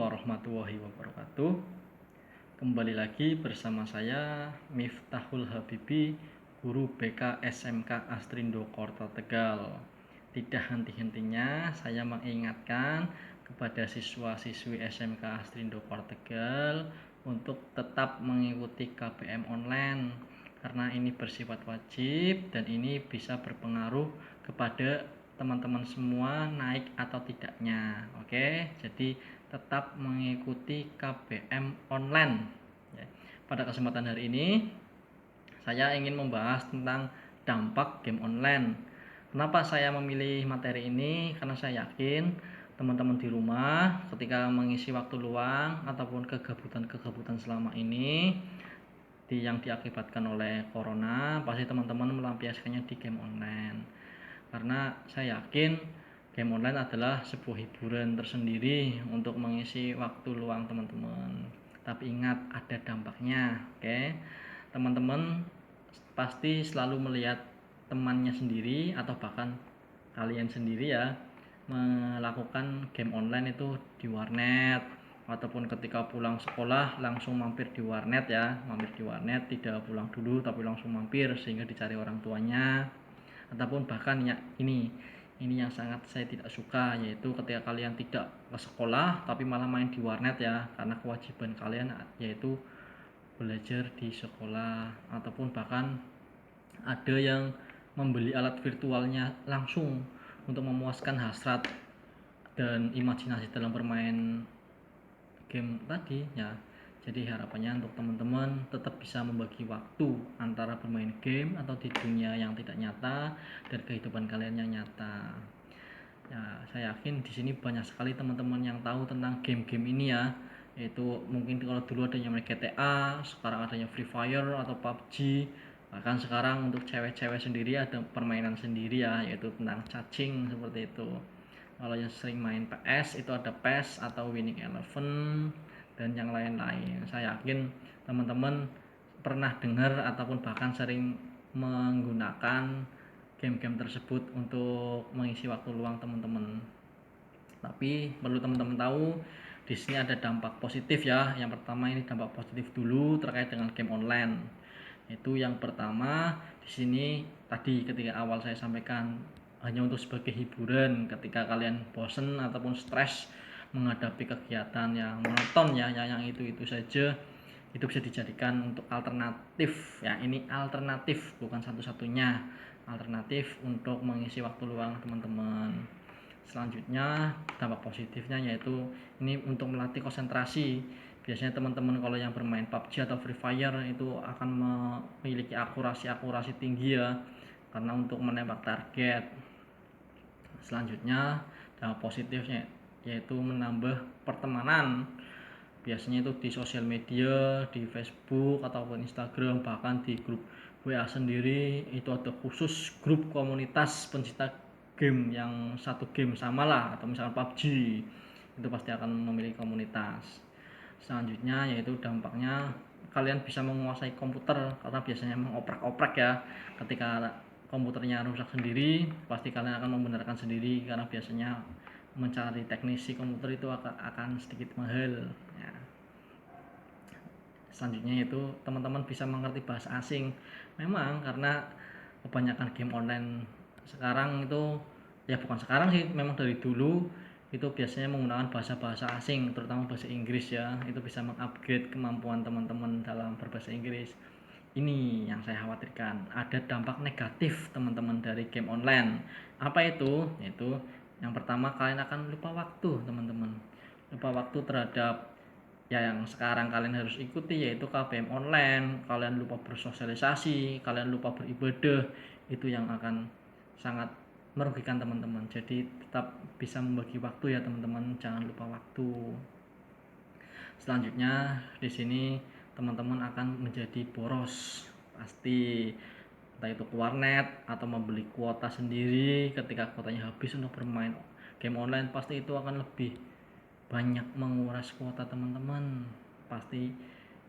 warahmatullahi wabarakatuh. Kembali lagi bersama saya Miftahul Habibi, guru BK SMK Astrindo Kota Tegal. Tidak henti-hentinya saya mengingatkan kepada siswa-siswi SMK Astrindo Kota Tegal untuk tetap mengikuti KBM online karena ini bersifat wajib dan ini bisa berpengaruh kepada teman-teman semua naik atau tidaknya. Oke, jadi tetap mengikuti KBM online ya. Pada kesempatan hari ini saya ingin membahas tentang dampak game online. Kenapa saya memilih materi ini? Karena saya yakin teman-teman di rumah ketika mengisi waktu luang ataupun kegabutan selama ini yang diakibatkan oleh corona, pasti teman-teman melampiaskannya di game online. Karena saya yakin game online adalah sebuah hiburan tersendiri untuk mengisi waktu luang teman-teman. Tapi ingat, ada dampaknya. Oke, teman-teman pasti selalu melihat temannya sendiri atau bahkan kalian sendiri ya melakukan game online itu di warnet, ataupun ketika pulang sekolah langsung mampir di warnet ya, tidak pulang dulu tapi langsung mampir sehingga dicari orang tuanya. Ataupun bahkan ya ini yang sangat saya tidak suka, yaitu ketika kalian tidak ke sekolah tapi malah main di warnet ya, karena kewajiban kalian yaitu belajar di sekolah. Ataupun bahkan ada yang membeli alat virtualnya langsung untuk memuaskan hasrat dan imajinasi dalam bermain game tadi ya. Jadi harapannya untuk teman-teman tetap bisa membagi waktu antara bermain game atau di dunia yang tidak nyata dan kehidupan kalian yang nyata. Ya, saya yakin di sini banyak sekali teman-teman yang tahu tentang game-game ini ya. Yaitu mungkin kalau dulu adanya GTA, sekarang adanya Free Fire atau PUBG. Bahkan sekarang untuk cewek-cewek sendiri ada permainan sendiri ya, yaitu tentang cacing seperti itu. Kalau yang sering main PS itu ada PES atau Winning Eleven dan yang lain-lain. Saya yakin teman-teman pernah dengar ataupun bahkan sering menggunakan game-game tersebut untuk mengisi waktu luang teman-teman. Tapi perlu teman-teman tahu, di sini ada dampak positif ya. Yang pertama ini dampak positif dulu terkait dengan game online. Itu yang pertama, di sini tadi ketika awal saya sampaikan hanya untuk sebagai hiburan ketika kalian bosen ataupun stres menghadapi kegiatan yang monoton ya, yang itu saja, itu bisa dijadikan untuk alternatif ya. Ini alternatif, bukan satu-satunya, alternatif untuk mengisi waktu luang teman-teman. Selanjutnya dampak positifnya yaitu ini untuk melatih konsentrasi. Biasanya teman-teman kalau yang bermain PUBG atau Free Fire itu akan memiliki akurasi tinggi ya, karena untuk menembak target. Selanjutnya dampak positifnya yaitu menambah pertemanan. Biasanya itu di sosial media, di Facebook ataupun Instagram, bahkan di grup WA sendiri itu ada khusus grup komunitas pencinta game yang satu game sama lah, atau misalkan PUBG itu pasti akan memiliki komunitas. Selanjutnya yaitu dampaknya kalian bisa menguasai komputer, karena biasanya mengoprek-oprek ya. Ketika komputernya rusak sendiri pasti kalian akan membenarkan sendiri, karena biasanya mencari teknisi komputer itu akan sedikit mahal ya. Selanjutnya yaitu teman-teman bisa mengerti bahasa asing. Memang karena kebanyakan game online sekarang itu ya, bukan sekarang sih, memang dari dulu itu biasanya menggunakan bahasa-bahasa asing, terutama bahasa Inggris ya. Itu bisa mengupgrade kemampuan teman-teman dalam berbahasa Inggris. Ini yang saya khawatirkan, ada dampak negatif teman-teman dari game online. Apa itu? Yaitu yang pertama, kalian akan lupa waktu teman-teman. Lupa waktu terhadap ya yang sekarang kalian harus ikuti, yaitu KBM online. Kalian lupa bersosialisasi, kalian lupa beribadah. Itu yang akan sangat merugikan teman-teman. Jadi tetap bisa membagi waktu ya teman-teman, jangan lupa waktu. Selanjutnya di sini teman-teman akan menjadi boros pasti, entah itu ke warnet atau membeli kuota sendiri. Ketika kuotanya habis untuk bermain game online, pasti itu akan lebih banyak menguras kuota teman-teman. Pasti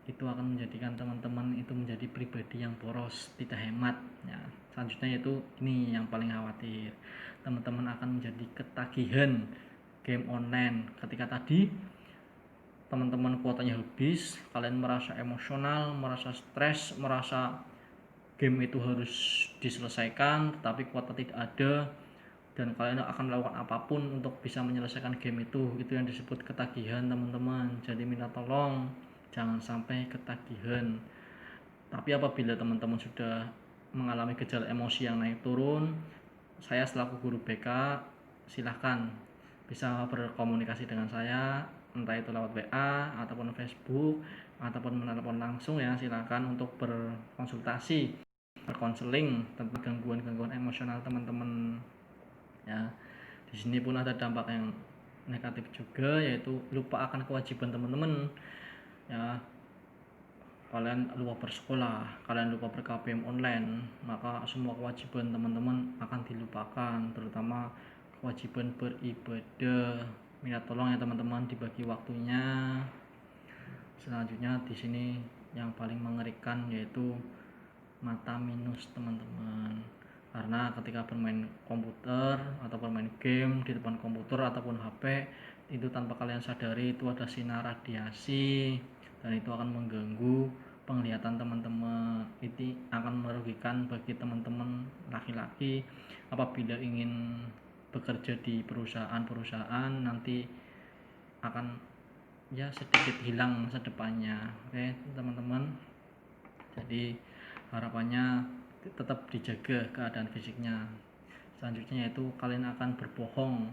itu akan menjadikan teman-teman itu menjadi pribadi yang boros, tidak hemat ya. Selanjutnya itu ini yang paling khawatir, teman-teman akan menjadi ketagihan game online. Ketika tadi teman-teman kuotanya habis, kalian merasa emosional, merasa stres, merasa game itu harus diselesaikan tetapi kuota tidak ada, dan kalian akan melakukan apapun untuk bisa menyelesaikan game itu yang disebut ketagihan teman-teman. Jadi minta tolong jangan sampai ketagihan. Tapi apabila teman-teman sudah mengalami gejala emosi yang naik turun, saya selaku guru BK silahkan bisa berkomunikasi dengan saya, entah itu lewat WA ataupun Facebook ataupun menelpon langsung ya. Silahkan untuk berkonsultasi, berkonseling tentang gangguan-gangguan emosional teman-teman ya. Di sini pun ada dampak yang negatif juga, yaitu lupa akan kewajiban teman-teman ya. Kalian lupa bersekolah, kalian lupa ber-KBM online, maka semua kewajiban teman-teman akan dilupakan, terutama kewajiban beribadah. Minta tolong ya teman-teman dibagi waktunya. Selanjutnya di sini yang paling mengerikan yaitu mata minus teman-teman, karena ketika bermain komputer atau bermain game di depan komputer ataupun HP itu tanpa kalian sadari itu ada sinar radiasi, dan itu akan mengganggu penglihatan teman-teman. Itu akan merugikan bagi teman-teman laki-laki apabila ingin bekerja di perusahaan nanti akan ya sedikit hilang masa depannya. Oke teman-teman, jadi harapannya tetap dijaga keadaan fisiknya. Selanjutnya yaitu kalian akan berbohong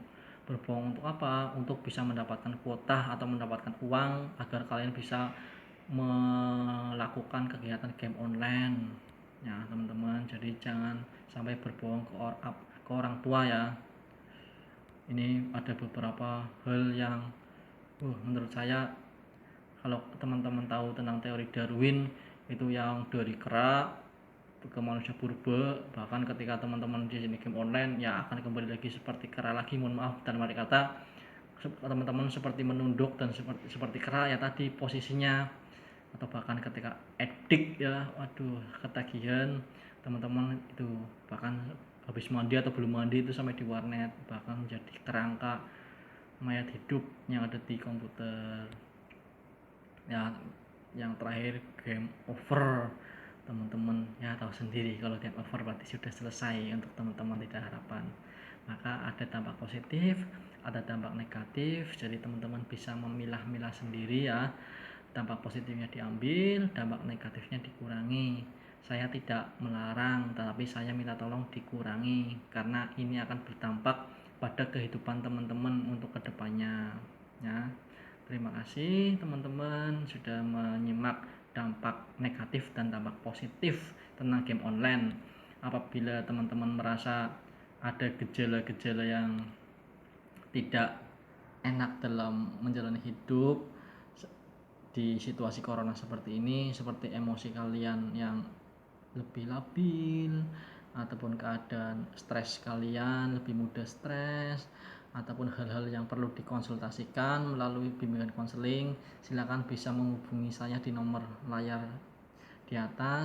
untuk apa? Untuk bisa mendapatkan kuota atau mendapatkan uang agar kalian bisa melakukan kegiatan game online ya teman-teman. Jadi jangan sampai berbohong ke orang tua ya. Ini ada beberapa hal yang menurut saya, kalau teman-teman tahu tentang teori Darwin, itu yang dari kera ke manusia purba, bahkan ketika teman-teman di sini game online ya akan kembali lagi seperti kera lagi, mohon maaf dan mari kata teman-teman seperti menunduk dan seperti kera ya tadi posisinya, atau bahkan ketika edik ya, waduh ketagihan teman-teman itu, bahkan habis mandi atau belum mandi itu sampai di warnet, bahkan menjadi kerangka mayat hidup yang ada di komputer ya. Yang terakhir game over teman-teman ya, tahu sendiri kalau game over berarti sudah selesai untuk teman-teman, tidak harapan. Maka ada dampak positif, ada dampak negatif, jadi teman-teman bisa memilah-milah sendiri ya. Dampak positifnya diambil, dampak negatifnya dikurangi. Saya tidak melarang, tetapi saya minta tolong dikurangi karena ini akan berdampak pada kehidupan teman-teman untuk kedepannya ya. Terima kasih teman-teman sudah menyimak dampak negatif dan dampak positif tentang game online. Apabila teman-teman merasa ada gejala-gejala yang tidak enak dalam menjalani hidup di situasi corona seperti ini, seperti emosi kalian yang lebih labil ataupun keadaan stres kalian lebih mudah stres, ataupun hal-hal yang perlu dikonsultasikan melalui bimbingan konseling, silakan bisa menghubungi saya di nomor layar di atas.